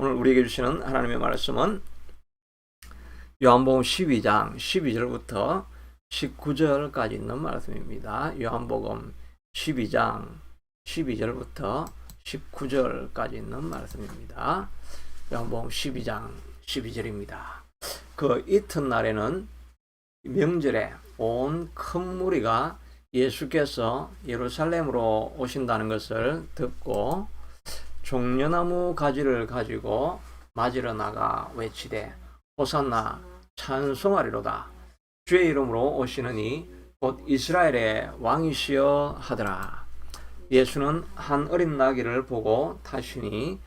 오늘 우리에게 주시는 하나님의 말씀은 요한복음 12장 12절부터 19절까지 있는 말씀입니다. 요한복음 12장 12절부터 19절까지 있는 말씀입니다. 요한복음 12장 12절입니다. 그 이튿날에는 명절에 온 큰 무리가 예수께서 예루살렘으로 오신다는 것을 듣고 종려나무 가지를 가지고 맞으러 나가 외치되 호산나 찬송하리로다. 주의 이름으로 오시느니 곧 이스라엘의 왕이시여 하더라. 예수는 한 어린 나귀를 보고 타시니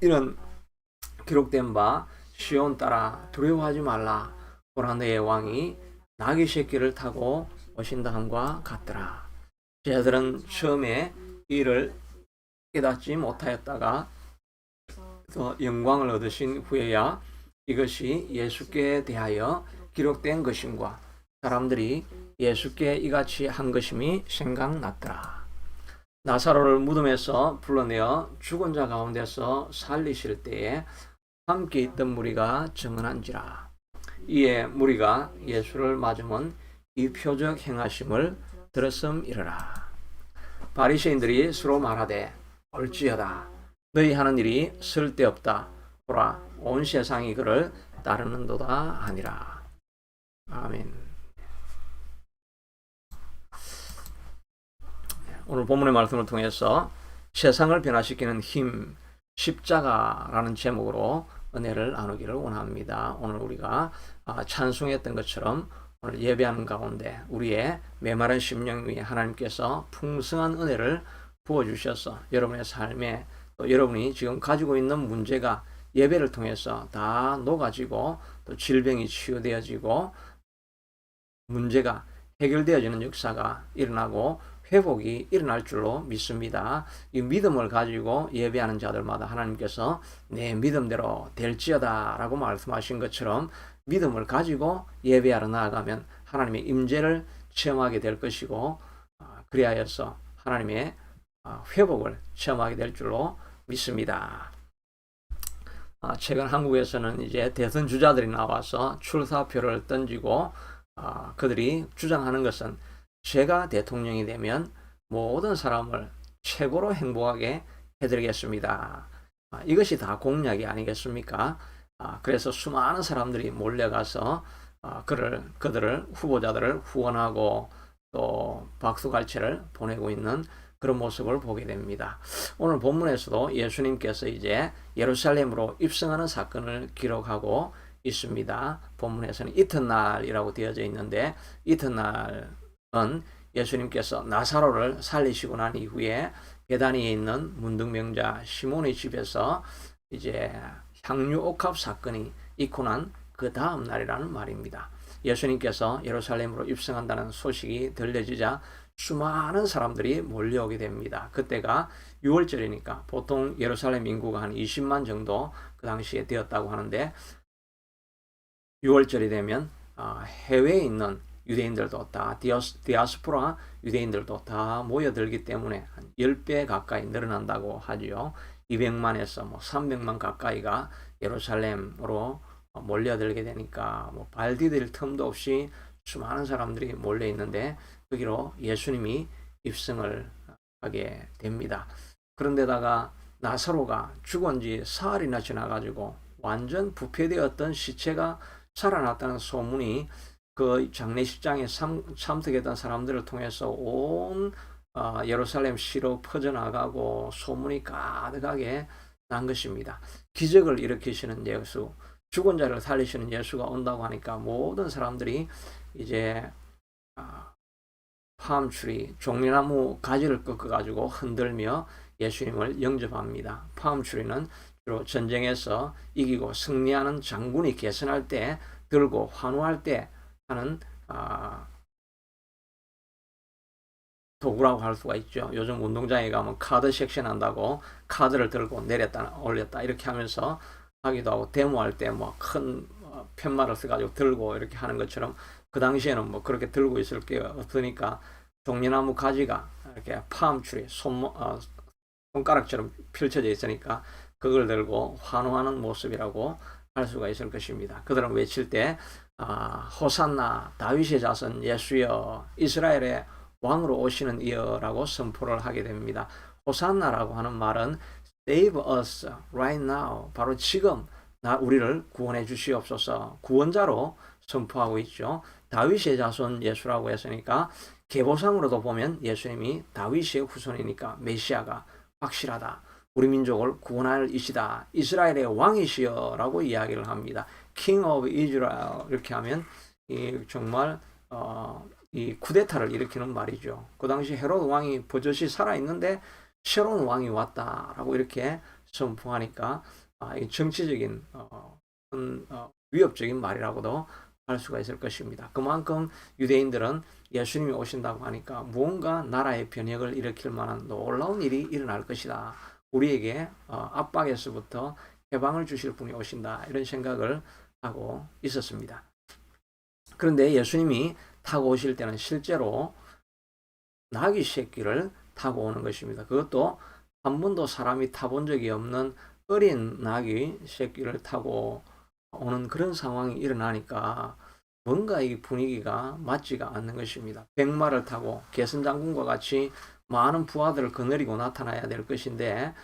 이는 기록된 바 시온 딸아 두려워하지 말라. 보라 너의 왕이 나귀 새끼를 타고 오신다 함과 같더라. 제자들은 처음에 이를 깨닫지 못하였다가 더 영광을 얻으신 후에야 이것이 예수께 대하여 기록된 것임과 사람들이 예수께 이같이 한 것임이 생각났더라. 나사로를 무덤에서 불러내어 죽은 자 가운데서 살리실 때에 함께 있던 무리가 증언한지라. 이에 무리가 예수를 맞으면 이 표적 행하심을 들었음이러라. 바리새인들이 서로 말하되 옳지어다. 너희 하는 일이 쓸데없다. 보라 온 세상이 그를 따르는도다 하니라. 아멘. 오늘 본문의 말씀을 통해서 세상을 변화시키는 힘, 십자가라는 제목으로 은혜를 나누기를 원합니다. 오늘 우리가 찬송했던 것처럼 오늘 예배하는 가운데 우리의 메마른 심령 위에 하나님께서 풍성한 은혜를 부어주셔서 여러분의 삶에 또 여러분이 지금 가지고 있는 문제가 예배를 통해서 다 녹아지고 또 질병이 치유되어지고 문제가 해결되어지는 역사가 일어나고 회복이 일어날 줄로 믿습니다. 이 믿음을 가지고 예배하는 자들마다 하나님께서 내 믿음대로 될지어다 라고 말씀하신 것처럼 믿음을 가지고 예배하러 나아가면 하나님의 임재를 체험하게 될 것이고 그리하여서 하나님의 회복을 체험하게 될 줄로 믿습니다. 최근 한국에서는 이제 대선 주자들이 나와서 출사표를 던지고 그들이 주장하는 것은 제가 대통령이 되면 모든 사람을 최고로 행복하게 해드리겠습니다. 이것이 다 공약이 아니겠습니까? 그래서 수많은 사람들이 몰려가서 그들을 후보자들을 후원하고 또 박수갈채를 보내고 있는 그런 모습을 보게 됩니다. 오늘 본문에서도 예수님께서 이제 예루살렘으로 입성하는 사건을 기록하고 있습니다. 본문에서는 이튿날이라고 되어져 있는데 이튿날은 예수님께서 나사로를 살리시고 난 이후에 베다니에 있는 문둥병자 시몬의 집에서 이제 향유옥합 사건이 있고 난 그 다음 날이라는 말입니다. 예수님께서 예루살렘으로 입성한다는 소식이 들려지자 수많은 사람들이 몰려오게 됩니다. 그때가 6월절이니까 보통 예루살렘 인구가 한 20만 정도 그 당시에 되었다고 하는데 6월절이 되면 해외에 있는 유대인들도 다 디아스포라 유대인들도 다 모여들기 때문에 한 10배 가까이 늘어난다고 하지요. 200만에서 300만 가까이가 예루살렘으로 몰려들게 되니까 발 디딜 틈도 없이 수많은 사람들이 몰려 있는데 거기로 예수님이 입성을 하게 됩니다. 그런데다가 나사로가 죽은 지 사흘이나 지나가지고 완전 부패되었던 시체가 살아났다는 소문이 그 장례식장에 참석했던 사람들을 통해서 온 예루살렘 시로 퍼져나가고 소문이 가득하게 난 것입니다. 기적을 일으키시는 예수, 죽은 자를 살리시는 예수가 온다고 하니까 모든 사람들이 이제 팜추리, 종려나무 가지를 꺾어가지고 흔들며 예수님을 영접합니다. 팜추리는 주로 전쟁에서 이기고 승리하는 장군이 계선할 때 들고 환호할 때 하는 도구라고 할 수가 있죠. 요즘 운동장에 가면 카드 섹션 한다고 카드를 들고 내렸다 올렸다 이렇게 하면서 하기도 하고 데모할 때 큰 팻말을 써가지고 들고 이렇게 하는 것처럼 그 당시에는 그렇게 들고 있을 게 없으니까 종려나무 가지가 이렇게 팜추리 손가락처럼 펼쳐져 있으니까 그걸 들고 환호하는 모습이라고 할 수가 있을 것입니다. 그들은 외칠 때 호산나 다윗의 자손 예수여 이스라엘의 왕으로 오시는 이여라고 선포를 하게 됩니다. 호산나라고 하는 말은 Save us right now. 바로 지금 우리를 구원해 주시옵소서. 구원자로 선포하고 있죠. 다윗의 자손 예수라고 했으니까 계보상으로도 보면 예수님이 다윗의 후손이니까 메시아가 확실하다. 우리 민족을 구원할 이시다. 이스라엘의 왕이시여라고 이야기를 합니다. King of Israel 이렇게 하면 정말 이 쿠데타를 일으키는 말이죠. 그 당시 헤롯 왕이 버젓이 살아있는데 새로운 왕이 왔다라고 이렇게 선포하니까 정치적인 위협적인 말이라고도 할 수가 있을 것입니다. 그만큼 유대인들은 예수님이 오신다고 하니까 무언가 나라의 변혁을 일으킬 만한 놀라운 일이 일어날 것이다. 우리에게 압박에서부터 해방을 주실 분이 오신다. 이런 생각을 하고 있었습니다. 그런데 예수님이 타고 오실 때는 실제로 나귀 새끼를 타고 오는 것입니다. 그것도 한 번도 사람이 타본 적이 없는 어린 나귀 새끼를 타고 오는 그런 상황이 일어나니까 뭔가 이 분위기가 맞지가 않는 것입니다. 백마를 타고 개선장군과 같이 많은 부하들을 거느리고 나타나야 될 것인데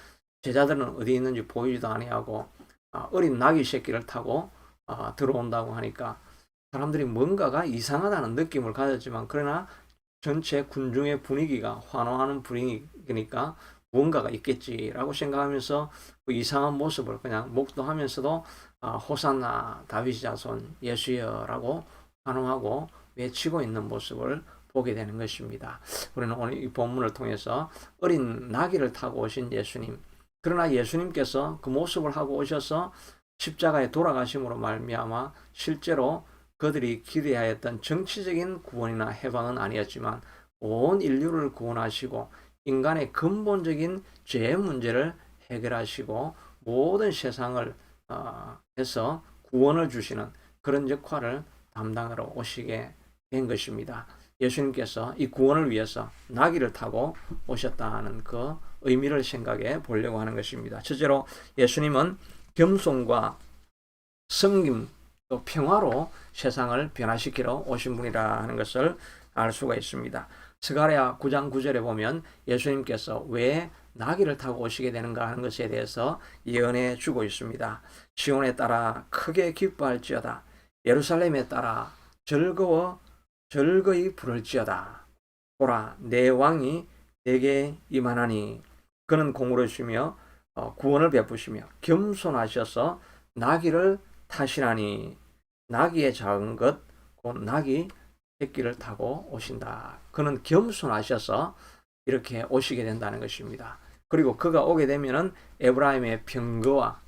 제자들은 어디 있는지 보이지도 아니하고 어린 나귀 새끼를 타고 들어온다고 하니까 사람들이 뭔가가 이상하다는 느낌을 가졌지만 그러나 전체 군중의 분위기가 환호하는 분위기니까 무언가가 있겠지라고 생각하면서 그 이상한 모습을 그냥 목도하면서도 호산나 다윗의 자손 예수여라고 환호하고 외치고 있는 모습을 보게 되는 것입니다. 우리는 오늘 이 본문을 통해서 어린 나귀를 타고 오신 예수님, 그러나 예수님께서 그 모습을 하고 오셔서 십자가에 돌아가심으로 말미암아 실제로 그들이 기대하였던 정치적인 구원이나 해방은 아니었지만 온 인류를 구원하시고 인간의 근본적인 죄의 문제를 해결하시고 모든 세상을 해서 구원을 주시는 그런 역할을 담당하러 오시게 된 것입니다. 예수님께서 이 구원을 위해서 나귀를 타고 오셨다는 그 의미를 생각해 보려고 하는 것입니다. 첫째로 예수님은 겸손과 섬김 또 평화로 세상을 변화시키러 오신 분이라 하는 것을 알 수가 있습니다. 스가랴 9장 9절에 보면 예수님께서 왜 나귀를 타고 오시게 되는가 하는 것에 대해서 예언해 주고 있습니다. 시온에 따라 크게 기뻐할지어다. 예루살렘에 따라 즐거이 부를지어다. 보라 내 왕이 내게 임하나니 그는 공의로우시며 구원을 베푸시며 겸손하셔서 나귀를 타시나니 나귀의 작은 것 곧 나귀 새끼를 타고 오신다. 그는 겸손하셔서 이렇게 오시게 된다는 것입니다. 그리고 그가 오게 되면은 에브라임의 병거와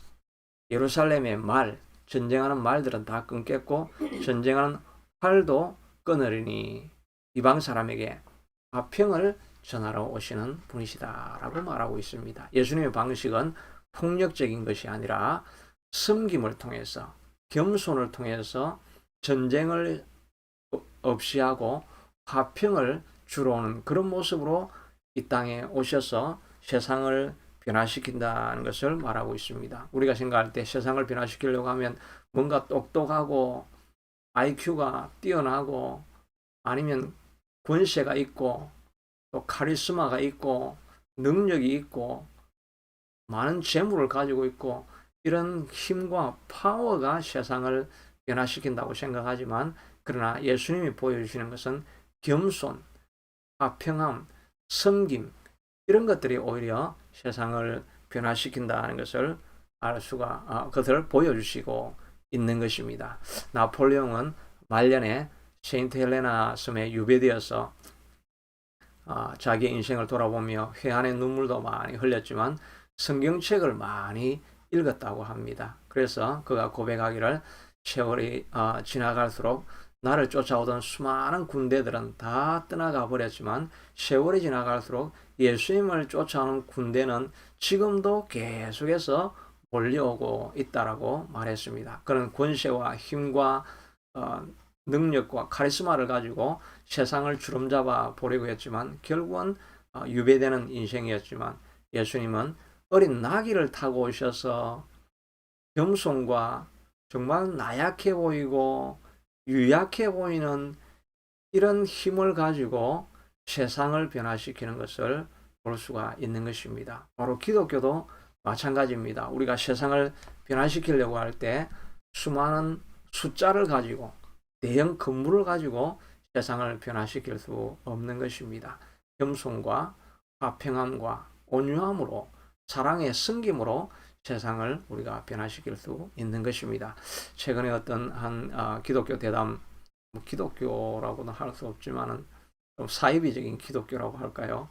예루살렘의 말, 전쟁하는 말들은 다 끊겠고 전쟁하는 활도 끊으리니 이방 사람에게 화평을 전하러 오시는 분이시다라고 말하고 있습니다. 예수님의 방식은 폭력적인 것이 아니라 섬김을 통해서 겸손을 통해서 전쟁을 없이 하고 화평을 주러 오는 그런 모습으로 이 땅에 오셔서 세상을 변화시킨다는 것을 말하고 있습니다. 우리가 생각할 때 세상을 변화시키려고 하면 뭔가 똑똑하고 IQ가 뛰어나고 아니면 권세가 있고 또 카리스마가 있고 능력이 있고 많은 재물을 가지고 있고 이런 힘과 파워가 세상을 변화시킨다고 생각하지만 그러나 예수님이 보여주시는 것은 겸손, 화평함, 섬김 이런 것들이 오히려 세상을 변화시킨다는 것을 알 수가 그것을 보여주시고 있는 것입니다. 나폴레옹은 말년에 세인트 헬레나 섬에 유배되어서 자기의 인생을 돌아보며 회한의 눈물도 많이 흘렸지만 성경책을 많이 읽었다고 합니다. 그래서 그가 고백하기를 세월이 지나갈수록 나를 쫓아오던 수많은 군대들은 다 떠나가 버렸지만 세월이 지나갈수록 예수님을 쫓아오는 군대는 지금도 계속해서 몰려오고 있다라고 말했습니다. 그런 권세와 힘과 능력과 카리스마를 가지고 세상을 주름잡아 보려고 했지만 결국은 유배되는 인생이었지만 예수님은 어린 나귀를 타고 오셔서 겸손과 정말 나약해 보이고 유약해 보이는 이런 힘을 가지고 세상을 변화시키는 것을 볼 수가 있는 것입니다. 바로 기독교도 마찬가지입니다. 우리가 세상을 변화시키려고 할 때 수많은 숫자를 가지고 대형 건물을 가지고 세상을 변화시킬 수 없는 것입니다. 겸손과 화평함과 온유함으로 사랑의 섬김으로 세상을 우리가 변화시킬 수 있는 것입니다. 최근에 어떤 한 기독교 대담, 기독교라고는 할 수 없지만은 좀 사이비적인 기독교라고 할까요?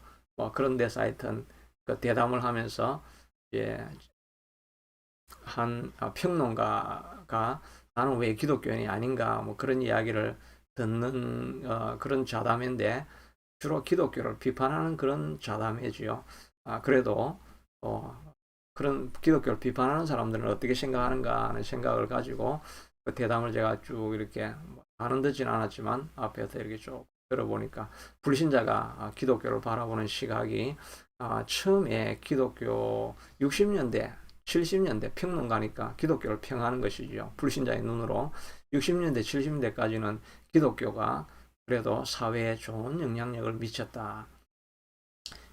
그런 데서 하여튼 그 대담을 하면서 이제 한 평론가가 나는 왜 기독교인이 아닌가 그런 이야기를 듣는 그런 자담인데 주로 기독교를 비판하는 그런 자담이지요. 그래도 그런 기독교를 비판하는 사람들은 어떻게 생각하는가 하는 생각을 가지고 그 대담을 제가 쭉 이렇게 많은 듣진 않았지만 앞에서 이렇게 쭉 들어보니까 불신자가 기독교를 바라보는 시각이 처음에 기독교 60년대 70년대 평론가니까 기독교를 평하는 것이죠. 불신자의 눈으로 60년대 70년대까지는 기독교가 그래도 사회에 좋은 영향력을 미쳤다.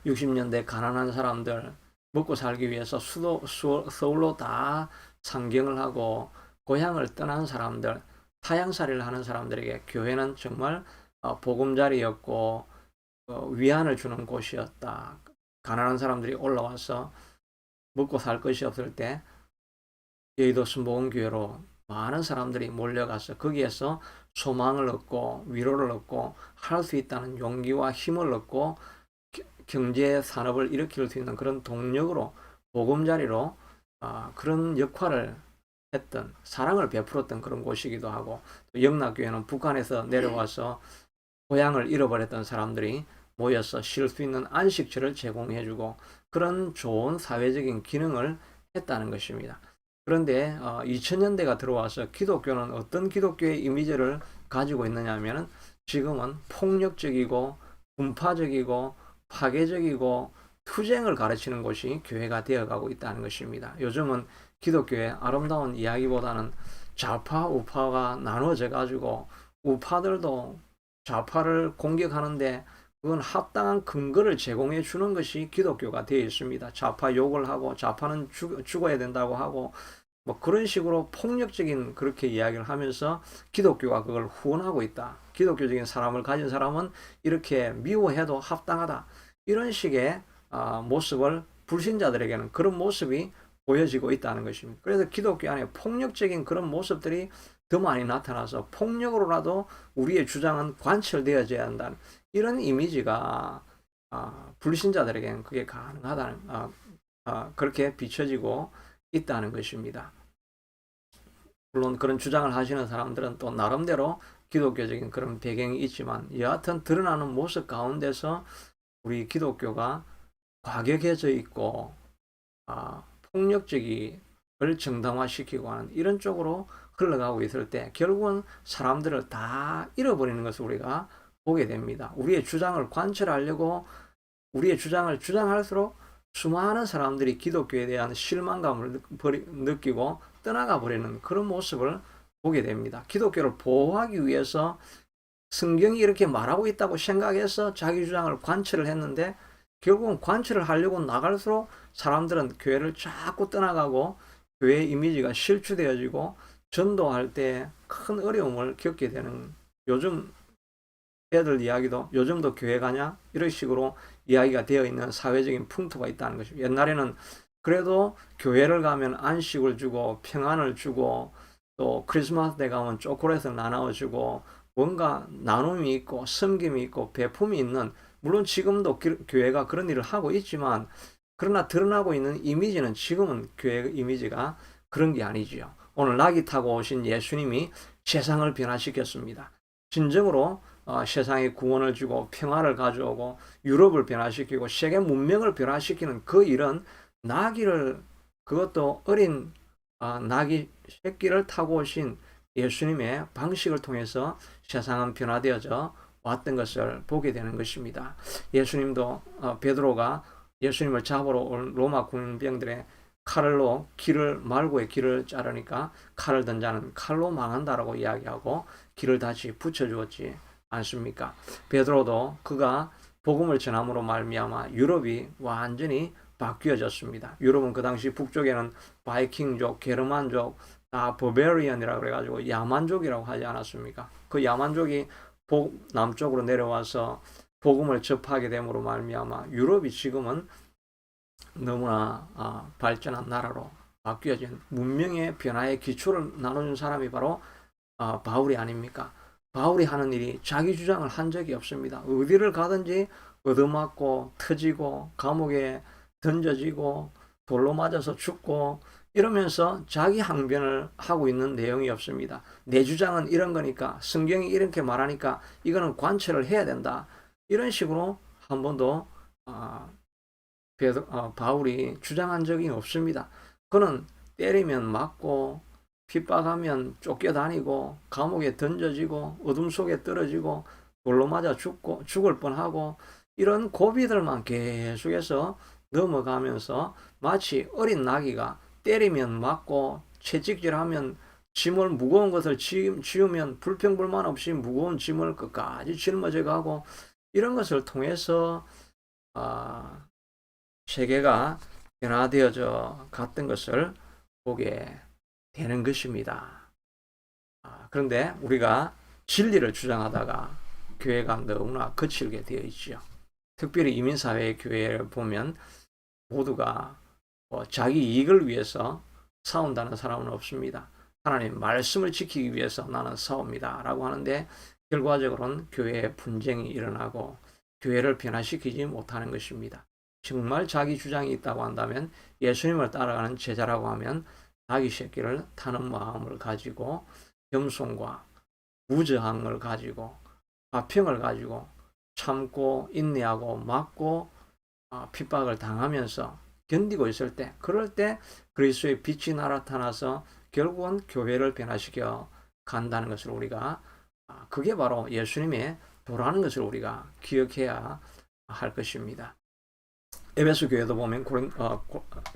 60년대 가난한 사람들 먹고 살기 위해서 서울로 다 상경을 하고 고향을 떠난 사람들, 타향살이를 하는 사람들에게 교회는 정말 보금자리였고 위안을 주는 곳이었다. 가난한 사람들이 올라와서 먹고 살 것이 없을 때 여의도 순복음교회로 많은 사람들이 몰려가서 거기에서 소망을 얻고 위로를 얻고 할 수 있다는 용기와 힘을 얻고 경제 산업을 일으킬 수 있는 그런 동력으로 보금자리로 그런 역할을 했던 사랑을 베풀었던 그런 곳이기도 하고 또 영락교회는 북한에서 내려와서 고향을 잃어버렸던 사람들이 모여서 쉴 수 있는 안식처를 제공해주고 그런 좋은 사회적인 기능을 했다는 것입니다. 그런데 2000년대가 들어와서 기독교는 어떤 기독교의 이미지를 가지고 있느냐 하면 지금은 폭력적이고 분파적이고 파괴적이고 투쟁을 가르치는 곳이 교회가 되어가고 있다는 것입니다. 요즘은 기독교의 아름다운 이야기보다는 좌파 우파가 나눠져 가지고 우파들도 좌파를 공격하는데 그건 합당한 근거를 제공해 주는 것이 기독교가 되어 있습니다. 좌파 욕을 하고 좌파는 죽어야 된다고 하고 그런 식으로 폭력적인 그렇게 이야기를 하면서 기독교가 그걸 후원하고 있다. 기독교적인 사람을 가진 사람은 이렇게 미워해도 합당하다. 이런 식의 모습을 불신자들에게는 그런 모습이 보여지고 있다는 것입니다. 그래서 기독교 안에 폭력적인 그런 모습들이 더 많이 나타나서 폭력으로라도 우리의 주장은 관철되어져야 한다는 이런 이미지가 불신자들에게는 그게 가능하다는 그렇게 비춰지고 있다는 것입니다. 물론 그런 주장을 하시는 사람들은 또 나름대로 기독교적인 그런 배경이 있지만 여하튼 드러나는 모습 가운데서 우리 기독교가 과격해져 있고 폭력적이 을 정당화시키고 하는 이런 쪽으로 흘러가고 있을 때 결국은 사람들을 다 잃어버리는 것을 우리가 보게 됩니다. 우리의 주장을 관철하려고 우리의 주장을 주장할수록 수많은 사람들이 기독교에 대한 실망감을 느끼고 떠나가 버리는 그런 모습을 보게 됩니다. 기독교를 보호하기 위해서 성경이 이렇게 말하고 있다고 생각해서 자기 주장을 관철을 했는데 결국은 관철을 하려고 나갈수록 사람들은 교회를 자꾸 떠나가고 교회 이미지가 실추되어지고 전도할 때 큰 어려움을 겪게 되는 요즘 애들 이야기도 요즘도 교회 가냐? 이런 식으로 이야기가 되어 있는 사회적인 풍토가 있다는 것이죠. 옛날에는 그래도 교회를 가면 안식을 주고 평안을 주고 또 크리스마스 때 가면 초콜릿을 나눠주고 뭔가 나눔이 있고 섬김이 있고 배품이 있는 물론 지금도 교회가 그런 일을 하고 있지만 그러나 드러나고 있는 이미지는 지금은 교회 이미지가 그런 게 아니지요. 오늘 나귀 타고 오신 예수님이 세상을 변화시켰습니다. 진정으로 세상에 구원을 주고 평화를 가져오고 유럽을 변화시키고 세계 문명을 변화시키는 그 일은 나귀를 그것도 어린 나귀 새끼를 타고 오신 예수님의 방식을 통해서 세상은 변화되어져 왔던 것을 보게 되는 것입니다. 예수님도 베드로가 예수님을 잡으러 온 로마 군병들의 칼로 말고의 길을 자르니까 칼을 든 자는 칼로 망한다라고 이야기하고 길을 다시 붙여주었지 않습니까? 베드로도 그가 복음을 전함으로 말미암아 유럽이 완전히 바뀌어졌습니다. 유럽은 그 당시 북쪽에는 바이킹족, 게르만족, 버베리언이라고 그래가지고 야만족이라고 하지 않았습니까? 그 야만족이 남쪽으로 내려와서 복음을 접하게 됨으로 말미암아 유럽이 지금은 너무나 발전한 나라로 바뀌어진 문명의 변화의 기초를 나눠준 사람이 바로 바울이 아닙니까? 바울이 하는 일이 자기 주장을 한 적이 없습니다. 어디를 가든지 얻어맞고 터지고 감옥에 던져지고 돌로 맞아서 죽고 이러면서 자기 항변을 하고 있는 내용이 없습니다. 내 주장은 이런 거니까 성경이 이렇게 말하니까 이거는 관철을 해야 된다. 이런 식으로 한 번도 바울이 주장한 적이 없습니다. 그는 때리면 맞고 핍박하면 쫓겨다니고 감옥에 던져지고 어둠 속에 떨어지고 돌로 맞아 죽을 뻔하고 이런 고비들만 계속해서 넘어가면서 마치 어린 나귀가 때리면 맞고 채찍질하면 짐을 무거운 것을 지우면 불평불만 없이 무거운 짐을 끝까지 짊어져 가고 이런 것을 통해서 세계가 변화되어져 갔던 것을 보게 되는 것입니다. 그런데 우리가 진리를 주장하다가 교회가 너무나 거칠게 되어 있죠. 특별히 이민사회의 교회를 보면 모두가 자기 이익을 위해서 싸운다는 사람은 없습니다. 하나님 말씀을 지키기 위해서 나는 싸웁니다 라고 하는데 결과적으로는 교회에 분쟁이 일어나고 교회를 변화시키지 못하는 것입니다. 정말 자기 주장이 있다고 한다면 예수님을 따라가는 제자라고 하면 자기 새끼를 타는 마음을 가지고 겸손과 무저항을 가지고 화평을 가지고 참고 인내하고 막고 핍박을 당하면서 견디고 있을 때 그럴 때 그리스도의 빛이 나타나서 결국은 교회를 변화시켜 간다는 것을 우리가 그게 바로 예수님의 도라는 것을 우리가 기억해야 할 것입니다. 에베소 교회도 보면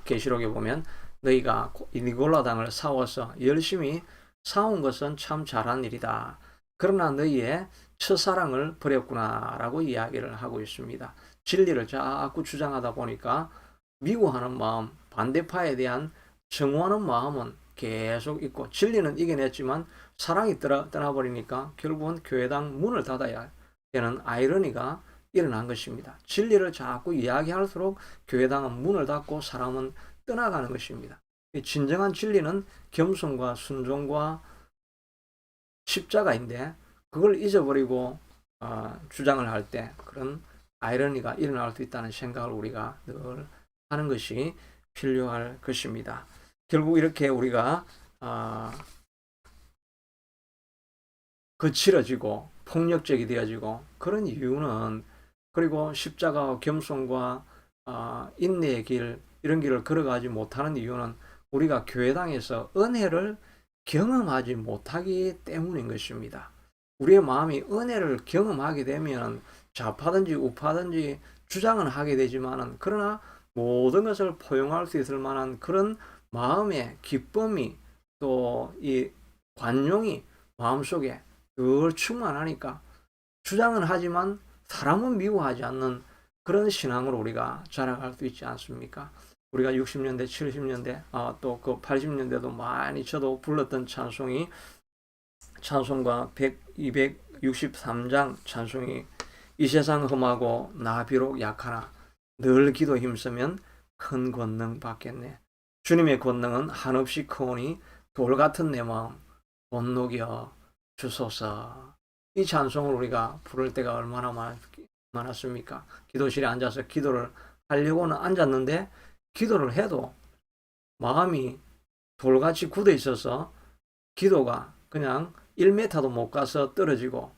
계시록에 보면 너희가 니골라 당을 싸워서 열심히 싸운 것은 참 잘한 일이다. 그러나 너희의 첫사랑을 버렸구나 라고 이야기를 하고 있습니다. 진리를 자꾸 주장하다 보니까 미워하는 마음, 반대파에 대한 정오하는 마음은 계속 있고 진리는 이겨냈지만 사랑이 떠나버리니까 결국은 교회당 문을 닫아야 되는 아이러니가 일어난 것입니다. 진리를 자꾸 이야기할수록 교회당은 문을 닫고 사람은 떠나가는 것입니다. 진정한 진리는 겸손과 순종과 십자가인데 그걸 잊어버리고 주장을 할 때 그런 아이러니가 일어날 수 있다는 생각을 우리가 늘 하는 것이 필요할 것입니다. 결국 이렇게 우리가 거칠어지고 폭력적이 되어지고 그런 이유는 그리고 십자가와 겸손과 인내의 길 이런 길을 걸어가지 못하는 이유는 우리가 교회당에서 은혜를 경험하지 못하기 때문인 것입니다. 우리의 마음이 은혜를 경험하게 되면 좌파든지 우파든지 주장은 하게 되지만은 그러나 모든 것을 포용할 수 있을 만한 그런 마음의 기쁨이 또 이 관용이 마음속에 늘 충만하니까 주장은 하지만 사람은 미워하지 않는 그런 신앙으로 우리가 자라갈 수 있지 않습니까? 우리가 60년대, 70년대, 또 그 80년대도 많이 저도 불렀던 찬송이 찬송가 263장 찬송이 이 세상 험하고 나 비록 약하나 늘 기도 힘쓰면 큰 권능 받겠네. 주님의 권능은 한없이 크오니 돌 같은 내 마음 못 녹여 주소서. 이 찬송을 우리가 부를 때가 얼마나 많았습니까? 기도실에 앉아서 기도를 하려고는 앉았는데 기도를 해도 마음이 돌같이 굳어 있어서 기도가 그냥 1m도 못 가서 떨어지고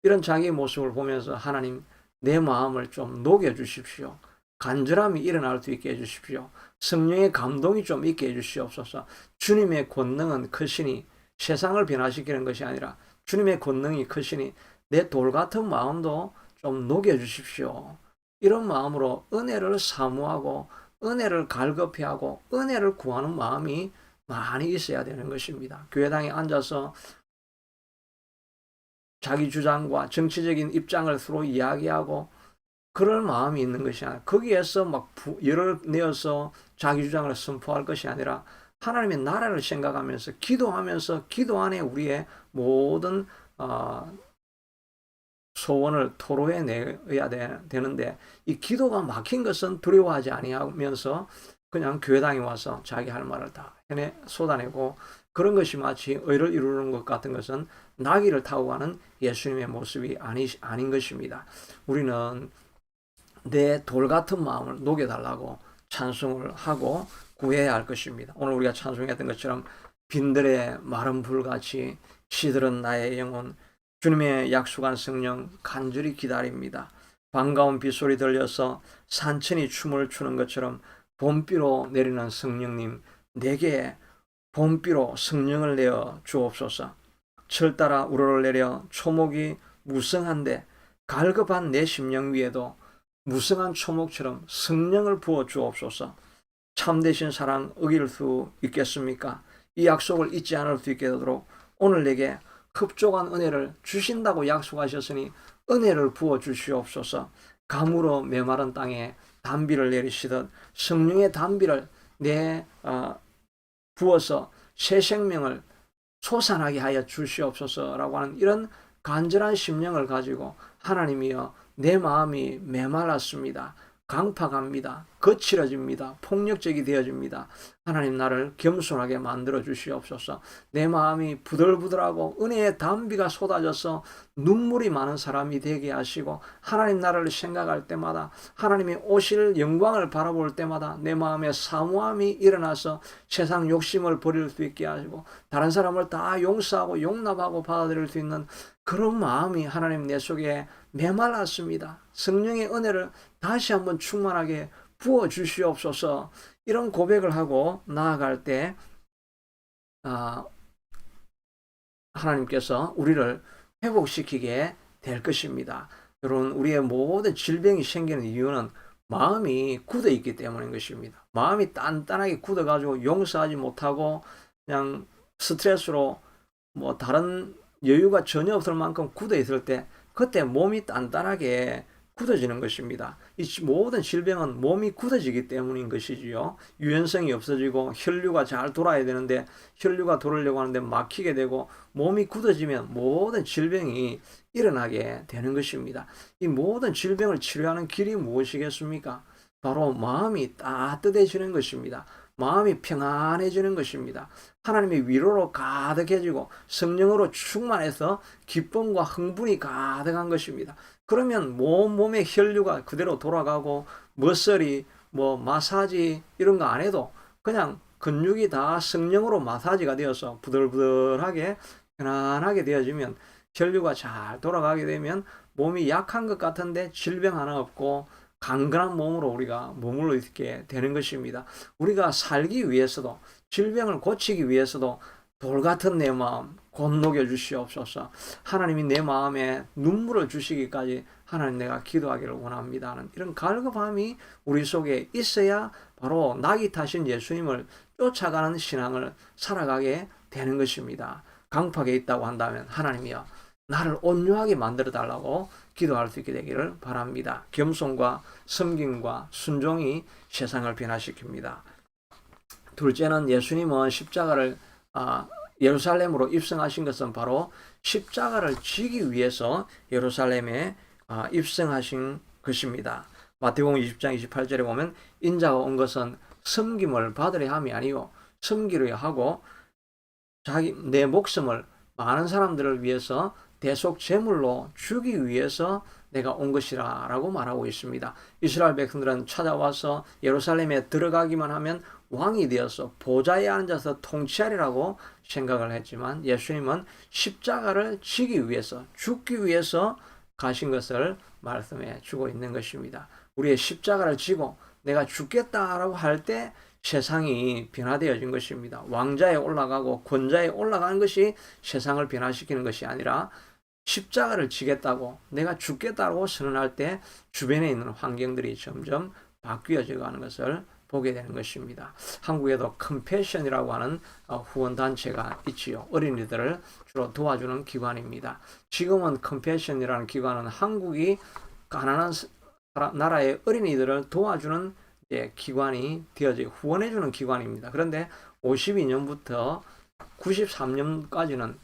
이런 자기의 모습을 보면서 하나님 내 마음을 좀 녹여주십시오. 간절함이 일어날 수 있게 해주십시오. 성령의 감동이 좀 있게 해주시옵소서. 주님의 권능은 크시니 세상을 변화시키는 것이 아니라 주님의 권능이 크시니 내 돌 같은 마음도 좀 녹여주십시오. 이런 마음으로 은혜를 사모하고 은혜를 갈급해하고 은혜를 구하는 마음이 많이 있어야 되는 것입니다. 교회당에 앉아서 자기 주장과 정치적인 입장을 서로 이야기하고 그럴 마음이 있는 것이 아니라 거기에서 막 열을 내어서 자기 주장을 선포할 것이 아니라 하나님의 나라를 생각하면서 기도하면서 기도 안에 우리의 모든 소원을 토로해 내야 되는데 이 기도가 막힌 것은 두려워하지 아니하면서 그냥 교회당에 와서 자기 할 말을 다 쏟아내고 그런 것이 마치 의를 이루는 것 같은 것은 나귀를 타고 가는 예수님의 모습이 아닌 것입니다. 우리는 내 돌 같은 마음을 녹여달라고 찬송을 하고 구해야 할 것입니다. 오늘 우리가 찬송했던 것처럼 빈들의 마른 불같이 시들은 나의 영혼 주님의 약속한 성령 간절히 기다립니다. 반가운 빗소리 들려서 산천이 춤을 추는 것처럼 봄비로 내리는 성령님 내게 봄비로 성령을 내어 주옵소서. 철 따라 우러러 내려 초목이 무성한데 갈급한 내 심령 위에도 무성한 초목처럼 성령을 부어 주옵소서. 참되신 사랑 어길 수 있겠습니까? 이 약속을 잊지 않을 수 있게 되도록 오늘 내게 흡족한 은혜를 주신다고 약속하셨으니 은혜를 부어 주시옵소서. 가물어 메마른 땅에 단비를 내리시듯 성령의 단비를 내 부어서 새 생명을 솟아나게 하여 주시옵소서라고 하는 이런 간절한 심령을 가지고 하나님이여 내 마음이 메말랐습니다. 강팍합니다. 거칠어집니다. 폭력적이 되어집니다. 하나님 나를 겸손하게 만들어 주시옵소서. 내 마음이 부들부들하고 은혜의 담비가 쏟아져서 눈물이 많은 사람이 되게 하시고 하나님 나라를 생각할 때마다 하나님이 오실 영광을 바라볼 때마다 내 마음에 사모함이 일어나서 세상 욕심을 버릴 수 있게 하시고 다른 사람을 다 용서하고 용납하고 받아들일 수 있는 그런 마음이 하나님 내 속에 메말랐습니다. 성령의 은혜를 다시 한번 충만하게 부어 주시옵소서. 이런 고백을 하고 나아갈 때 하나님께서 우리를 회복시키게 될 것입니다. 여러분 우리의 모든 질병이 생기는 이유는 마음이 굳어 있기 때문인 것입니다. 마음이 단단하게 굳어 가지고 용서하지 못하고 그냥 스트레스로 뭐 다른 여유가 전혀 없을 만큼 굳어 있을 때 그때 몸이 단단하게 굳어지는 것입니다. 이 모든 질병은 몸이 굳어지기 때문인 것이지요. 유연성이 없어지고 혈류가 잘 돌아야 되는데 혈류가 돌으려고 하는데 막히게 되고 몸이 굳어지면 모든 질병이 일어나게 되는 것입니다. 이 모든 질병을 치료하는 길이 무엇이겠습니까? 바로 마음이 따뜻해지는 것입니다. 마음이 평안해지는 것입니다. 하나님의 위로로 가득해지고 성령으로 충만해서 기쁨과 흥분이 가득한 것입니다. 그러면 몸의 혈류가 그대로 돌아가고 머슬이 뭐 마사지 이런 거 안 해도 그냥 근육이 다 성령으로 마사지가 되어서 부들부들하게 편안하게 되어지면 혈류가 잘 돌아가게 되면 몸이 약한 것 같은데 질병 하나 없고 강건한 몸으로 우리가 머물러 있게 되는 것입니다. 우리가 살기 위해서도 질병을 고치기 위해서도 돌 같은 내 마음 곤녹여 주시옵소서. 하나님이 내 마음에 눈물을 주시기까지 하나님 내가 기도하기를 원합니다 하는 이런 갈급함이 우리 속에 있어야 바로 낙이 타신 예수님을 쫓아가는 신앙을 살아가게 되는 것입니다. 강팍에 있다고 한다면 하나님이여 나를 온유하게 만들어 달라고 기도할 수 있게 되기를 바랍니다. 겸손과 섬김과 순종이 세상을 변화시킵니다. 둘째는 예수님은 십자가를 예루살렘으로 입성하신 것은 바로 십자가를 지기 위해서 예루살렘에 입성하신 것입니다. 마태복음 20장 28절에 보면 인자가 온 것은 섬김을 받으려 함이 아니요 섬기려 하고 내 목숨을 많은 사람들을 위해서 대속 제물로 주기 위해서 내가 온 것이라 라고 말하고 있습니다. 이스라엘 백성들은 찾아와서 예루살렘에 들어가기만 하면 왕이 되어서 보좌에 앉아서 통치하리라고 생각을 했지만 예수님은 십자가를 지기 위해서 죽기 위해서 가신 것을 말씀해 주고 있는 것입니다. 우리의 십자가를 지고 내가 죽겠다라고 할 때 세상이 변화되어진 것입니다. 왕자에 올라가고 권자에 올라가는 것이 세상을 변화시키는 것이 아니라 십자가를 지겠다고 내가 죽겠다고 선언할 때 주변에 있는 환경들이 점점 바뀌어져 가는 것을 보게 되는 것입니다. 한국에도 컴패션이라고 하는 후원단체가 있지요. 어린이들을 주로 도와주는 기관입니다. 지금은 컴패션이라는 기관은 한국이 가난한 나라의 어린이들을 도와주는 기관이 되어져 후원해주는 기관입니다. 그런데 52년부터 93년까지는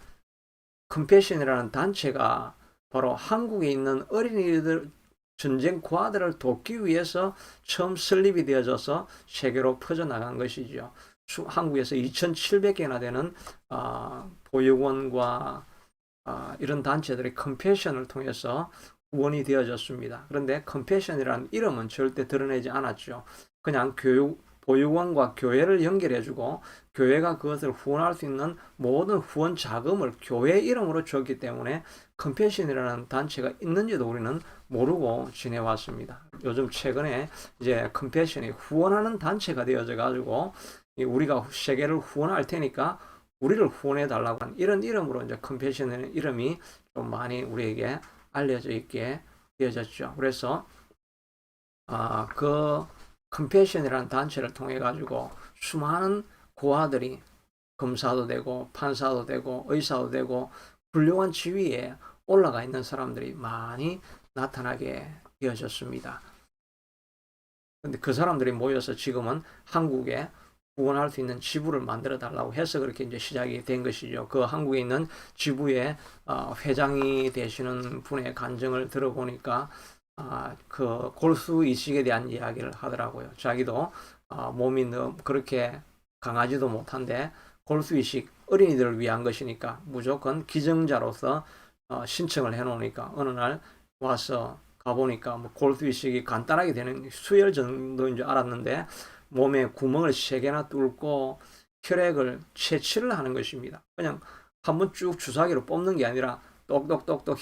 컴패션이라는 단체가 바로 한국에 있는 어린이들 전쟁 고아들을 돕기 위해서 처음 설립이 되어져서 세계로 퍼져나간 것이죠. 한국에서 2,700개나 되는 보육원과 이런 단체들이 컴패션을 통해서 후원이 되어졌습니다. 그런데 컴패션이라는 이름은 절대 드러내지 않았죠. 그냥 보육원과 교회를 연결해주고 교회가 그것을 후원할 수 있는 모든 후원 자금을 교회 이름으로 줬기 때문에 컴패션이라는 단체가 있는지도 우리는 모르고 지내왔습니다. 요즘 최근에 이제 컴패션이 후원하는 단체가 되어져 가지고 우리가 세계를 후원할 테니까 우리를 후원해 달라고 하는 이런 이름으로 이제 컴패션이라는 이름이 좀 많이 우리에게 알려져 있게 되어졌죠. 그래서 그 컴패션이라는 단체를 통해 가지고 수많은 고아들이 검사도 되고 판사도 되고 의사도 되고 훌륭한 지위에 올라가 있는 사람들이 많이 나타나게 되어졌습니다. 근데 그 사람들이 모여서 지금은 한국에 후원할 수 있는 지부를 만들어 달라고 해서 그렇게 이제 시작이 된 것이죠. 그 한국에 있는 지부의 회장이 되시는 분의 간증을 들어보니까 그 골수 이식에 대한 이야기를 하더라고요. 자기도 몸이 너무 그렇게 강하지도 못한데 골수 이식 어린이들을 위한 것이니까 무조건 기증자로서 신청을 해놓으니까 어느 날 와서 가보니까 뭐 골수 이식이 간단하게 되는 수혈 정도인 줄 알았는데 몸에 구멍을 3개나 뚫고 혈액을 채취를 하는 것입니다. 그냥 한번 쭉 주사기로 뽑는 게 아니라 똑똑똑똑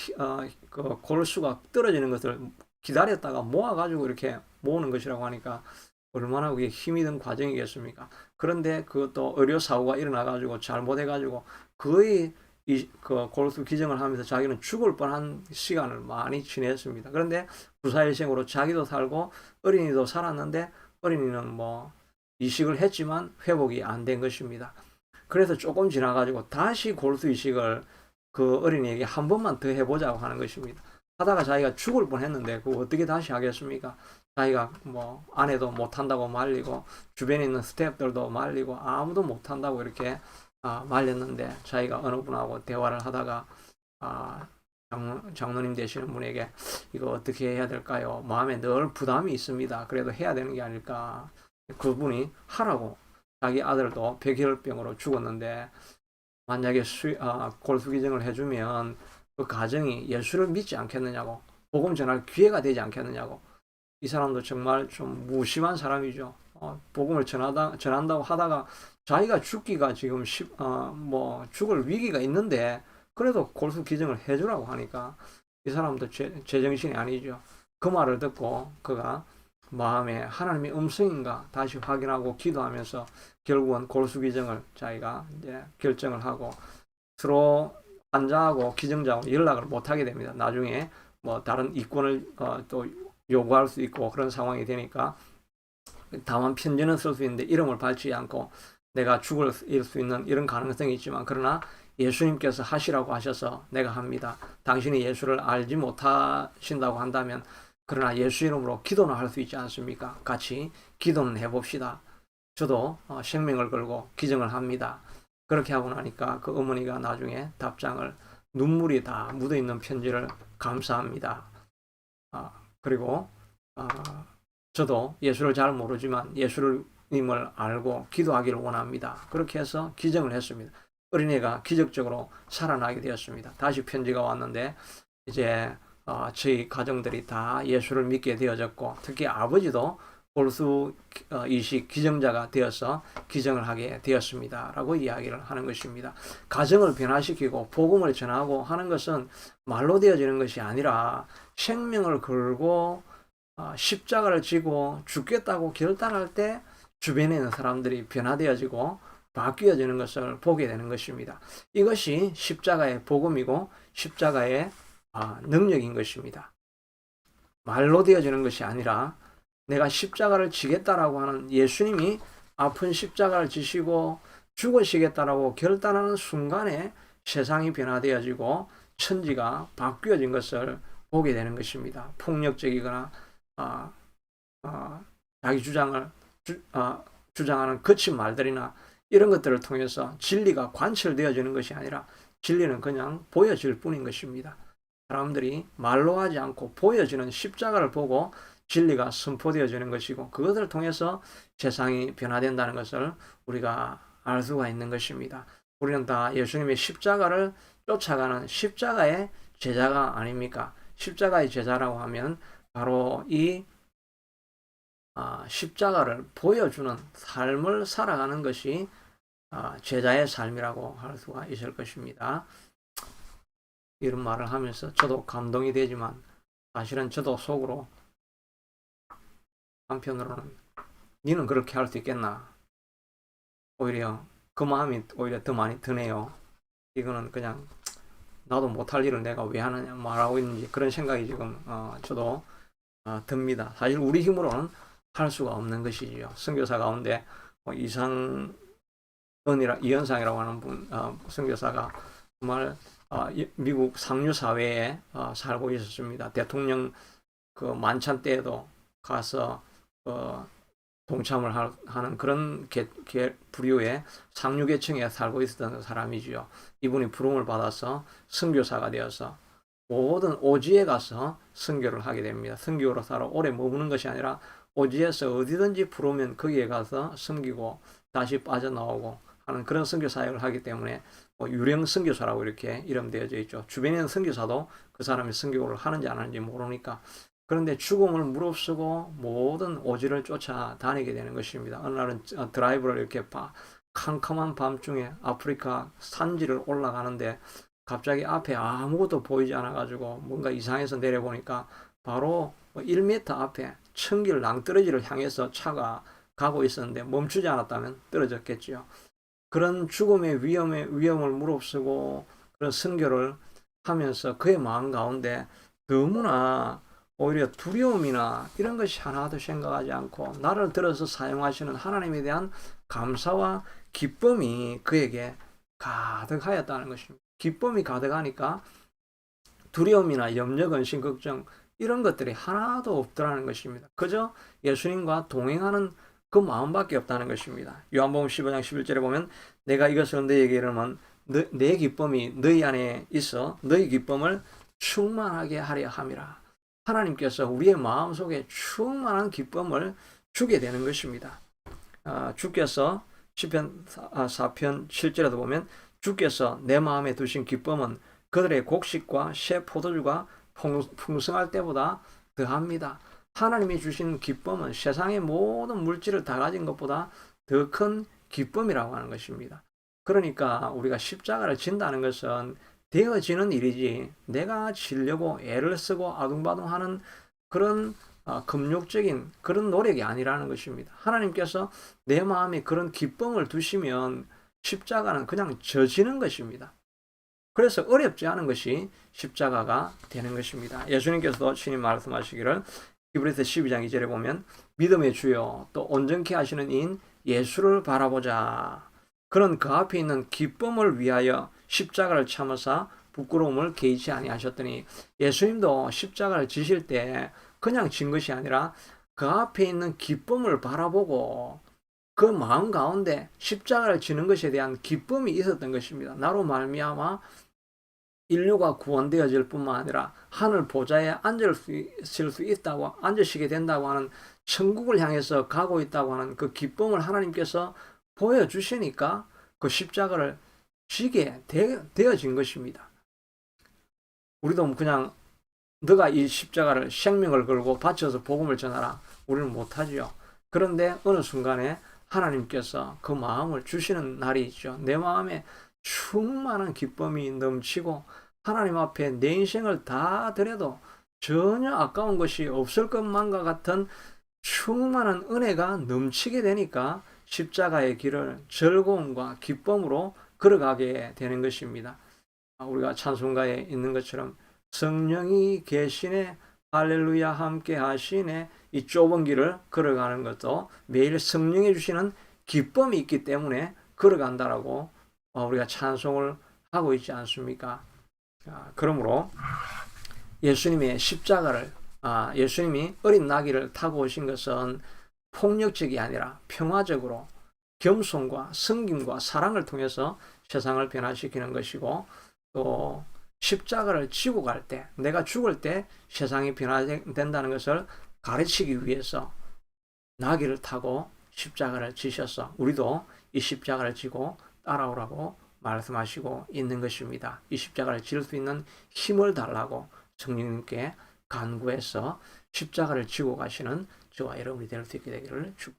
그 골수가 떨어지는 것을 기다렸다가 모아가지고 이렇게 모으는 것이라고 하니까 얼마나 그게 힘이 든 과정이겠습니까? 그런데 그것도 의료 사고가 일어나가지고 잘못해가지고 거의 그 골수 기증을 하면서 자기는 죽을 뻔한 시간을 많이 지냈습니다. 그런데 부사일생으로 자기도 살고 어린이도 살았는데 어린이는 뭐 이식을 했지만 회복이 안 된 것입니다. 그래서 조금 지나가지고 다시 골수 이식을 그 어린이에게 한 번만 더 해보자고 하는 것입니다. 하다가 자기가 죽을 뻔했는데 그거 어떻게 다시 하겠습니까? 자기가 뭐 아내도 못한다고 말리고 주변에 있는 스태프들도 말리고 아무도 못한다고 이렇게 말렸는데 자기가 어느 분하고 대화를 하다가 장로님 되시는 분에게 이거 어떻게 해야 될까요? 마음에 늘 부담이 있습니다. 그래도 해야 되는 게 아닐까. 그분이 하라고. 자기 아들도 백혈병으로 죽었는데 만약에 골수 기증을 해주면 그 가정이 예수를 믿지 않겠느냐고, 복음 전할 기회가 되지 않겠느냐고. 이 사람도 정말 좀 무심한 사람이죠. 복음을 전한다고 하다가 자기가 죽기가 지금 뭐 죽을 위기가 있는데 그래도 골수 기증을 해주라고 하니까 이 사람도 제정신이 아니죠. 그 말을 듣고 그가 마음에 하나님의 음성인가 다시 확인하고 기도하면서 결국은 골수 기증을 자기가 이제 결정을 하고 서로 환자하고 기증자하고 연락을 못 하게 됩니다. 나중에 뭐 다른 이권을 또 요구할 수 있고 그런 상황이 되니까 다만 편지는 쓸 수 있는데 이름을 밝히지 않고 내가 죽을 수 있는 이런 가능성이 있지만 그러나 예수님께서 하시라고 하셔서 내가 합니다. 당신이 예수를 알지 못하신다고 한다면 그러나 예수 이름으로 기도는 할 수 있지 않습니까? 같이 기도는 해봅시다. 저도 생명을 걸고 기증을 합니다. 그렇게 하고 나니까 그 어머니가 나중에 답장을 눈물이 다 묻어있는 편지를 감사합니다. 그리고 저도 예수를 잘 모르지만 예수님을 알고 기도하기를 원합니다. 그렇게 해서 기증을 했습니다. 어린이가 기적적으로 살아나게 되었습니다. 다시 편지가 왔는데 이제 저희 가정들이 다 예수를 믿게 되어졌고 특히 아버지도 골수 이식 기증자가 되어서 기증을 하게 되었습니다. 라고 이야기를 하는 것입니다. 가정을 변화시키고 복음을 전하고 하는 것은 말로 되어지는 것이 아니라 생명을 걸고 십자가를 지고 죽겠다고 결단할 때 주변에 있는 사람들이 변화되어지고 바뀌어지는 것을 보게 되는 것입니다. 이것이 십자가의 복음이고 십자가의 능력인 것입니다. 말로 되어지는 것이 아니라 내가 십자가를 지겠다라고 하는 예수님이 아픈 십자가를 지시고 죽으시겠다라고 결단하는 순간에 세상이 변화되어지고 천지가 바뀌어진 것을 보게 되는 것입니다. 폭력적이거나 자기 주장을 주장하는 거친 말들이나 이런 것들을 통해서 진리가 관철되어지는 것이 아니라 진리는 그냥 보여질 뿐인 것입니다. 사람들이 말로 하지 않고 보여지는 십자가를 보고 진리가 선포되어지는 것이고 그것을 통해서 세상이 변화된다는 것을 우리가 알 수가 있는 것입니다. 우리는 다 예수님의 십자가를 쫓아가는 십자가의 제자가 아닙니까? 십자가의 제자라고 하면 바로 이 십자가를 보여주는 삶을 살아가는 것이 제자의 삶이라고 할 수가 있을 것입니다. 이런 말을 하면서 저도 감동이 되지만 사실은 저도 속으로 한편으로는 니는 그렇게 할 수 있겠나? 오히려 그 마음이 오히려 더 많이 드네요. 이거는 그냥 나도 못할 일을 내가 왜 하느냐 말하고 있는지 그런 생각이 지금 저도 듭니다. 사실 우리 힘으로는 할 수가 없는 것이지요. 선교사 가운데 이현상이라고 하는 분 선교사가 정말 미국 상류 사회에 살고 있었습니다. 대통령 그 만찬 때에도 가서 동참을 하는 그런 부류의 상류 계층에 살고 있었던 사람이지요. 이분이 부름을 받아서 선교사가 되어서 모든 오지에 가서 선교를 하게 됩니다. 선교사로 오래 머무는 것이 아니라 오지에서 어디든지 부르면 거기에 가서 섬기고 다시 빠져나오고 하는 그런 선교 사역을 하기 때문에 유령 선교사라고 이렇게 이름되어져 있죠. 주변에 있는 선교사도 그 사람이 선교를 하는지 안 하는지 모르니까. 그런데 죽음을 무릅쓰고 모든 오지를 쫓아다니게 되는 것입니다. 어느 날은 드라이브를 이렇게 캄캄한 밤중에 아프리카 산지를 올라가는데 갑자기 앞에 아무것도 보이지 않아 가지고 뭔가 이상해서 내려보니까 바로 1m 앞에 천길 낭떠러지를 향해서 차가 가고 있었는데 멈추지 않았다면 떨어졌겠지요. 그런 죽음의 위험을 무릅쓰고 그런 선교를 하면서 그의 마음 가운데 너무나 오히려 두려움이나 이런 것이 하나도 생각하지 않고 나를 들어서 사용하시는 하나님에 대한 감사와 기쁨이 그에게 가득하였다는 것입니다. 기쁨이 가득하니까 두려움이나 염려, 근심, 걱정 이런 것들이 하나도 없더라는 것입니다. 그저 예수님과 동행하는 그 마음밖에 없다는 것입니다. 요한복음 15장 11절에 보면 내가 이것을 너희에게 이르면 내 기쁨이 너희 안에 있어 너희 기쁨을 충만하게 하려 함이라. 하나님께서 우리의 마음속에 충만한 기쁨을 주게 되는 것입니다. 주께서 시편 4편 7절에도 보면 주께서 내 마음에 두신 기쁨은 그들의 곡식과 새 포도주가 풍성할 때보다 더합니다. 하나님이 주신 기쁨은 세상의 모든 물질을 다 가진 것보다 더 큰 기쁨이라고 하는 것입니다. 그러니까 우리가 십자가를 진다는 것은 되어지는 일이지 내가 지려고 애를 쓰고 아둥바둥하는 그런 금욕적인 그런 노력이 아니라는 것입니다. 하나님께서 내 마음에 그런 기쁨을 두시면 십자가는 그냥 져지는 것입니다. 그래서 어렵지 않은 것이 십자가가 되는 것입니다. 예수님께서도 친히 말씀하시기를 히브리서 12장 2절에 보면 믿음의 주요 또 온전케 하시는 이인 예수를 바라보자. 그런 그 앞에 있는 기쁨을 위하여 십자가를 참으사 부끄러움을 개의치 아니하셨더니 예수님도 십자가를 지실 때 그냥 진 것이 아니라 그 앞에 있는 기쁨을 바라보고 그 마음 가운데 십자가를 지는 것에 대한 기쁨이 있었던 것입니다. 나로 말미암아 인류가 구원되어질 뿐만 아니라 하늘 보좌에 앉으실 수 있다고 앉으시게 된다고 하는 천국을 향해서 가고 있다고 하는 그 기쁨을 하나님께서 보여주시니까 그 십자가를 지게 되어진 것입니다. 우리도 그냥 너가 이 십자가를 생명을 걸고 바쳐서 복음을 전하라. 우리는 못하지요. 그런데 어느 순간에 하나님께서 그 마음을 주시는 날이 있죠. 내 마음에 충만한 기쁨이 넘치고 하나님 앞에 내 인생을 다 드려도 전혀 아까운 것이 없을 것만과 같은 충만한 은혜가 넘치게 되니까 십자가의 길을 즐거움과 기쁨으로 걸어가게 되는 것입니다. 우리가 찬송가에 있는 것처럼 성령이 계시네 할렐루야 함께 하시네, 이 좁은 길을 걸어가는 것도 매일 성령이 주시는 기쁨이 있기 때문에 걸어간다라고 우리가 찬송을 하고 있지 않습니까? 그러므로 예수님의 십자가를 예수님이 어린 나귀를 타고 오신 것은 폭력적이 아니라 평화적으로 겸손과 섬김과 사랑을 통해서 세상을 변화시키는 것이고, 또 십자가를 지고 갈 때, 내가 죽을 때 세상이 변화된다는 것을 가르치기 위해서 나귀를 타고 십자가를 지셔서 우리도 이 십자가를 지고 따라오라고 말씀하시고 있는 것입니다. 이 십자가를 질 수 있는 힘을 달라고 성령님께 간구해서 십자가를 지고 가시는 저와 여러분이 될 수 있게 되기를 축복합니다.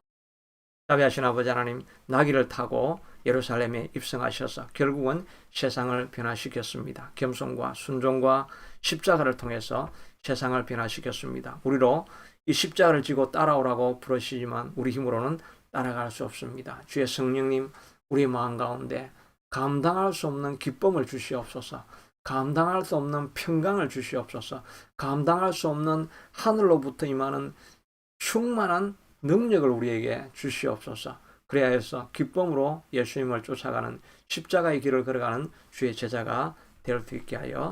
자비하신 아버지 하나님, 나귀를 타고 예루살렘에 입성하셔서 결국은 세상을 변화시켰습니다. 겸손과 순종과 십자가를 통해서 세상을 변화시켰습니다. 우리로 이 십자가를 지고 따라오라고 부르시지만 우리 힘으로는 따라갈 수 없습니다. 주의 성령님, 우리 마음 가운데 감당할 수 없는 기쁨을 주시옵소서. 감당할 수 없는 평강을 주시옵소서. 감당할 수 없는 하늘로부터 임하는 충만한 능력을 우리에게 주시옵소서. 그래야 해서 기쁨으로 예수님을 쫓아가는 십자가의 길을 걸어가는 주의 제자가 될 수 있게 하여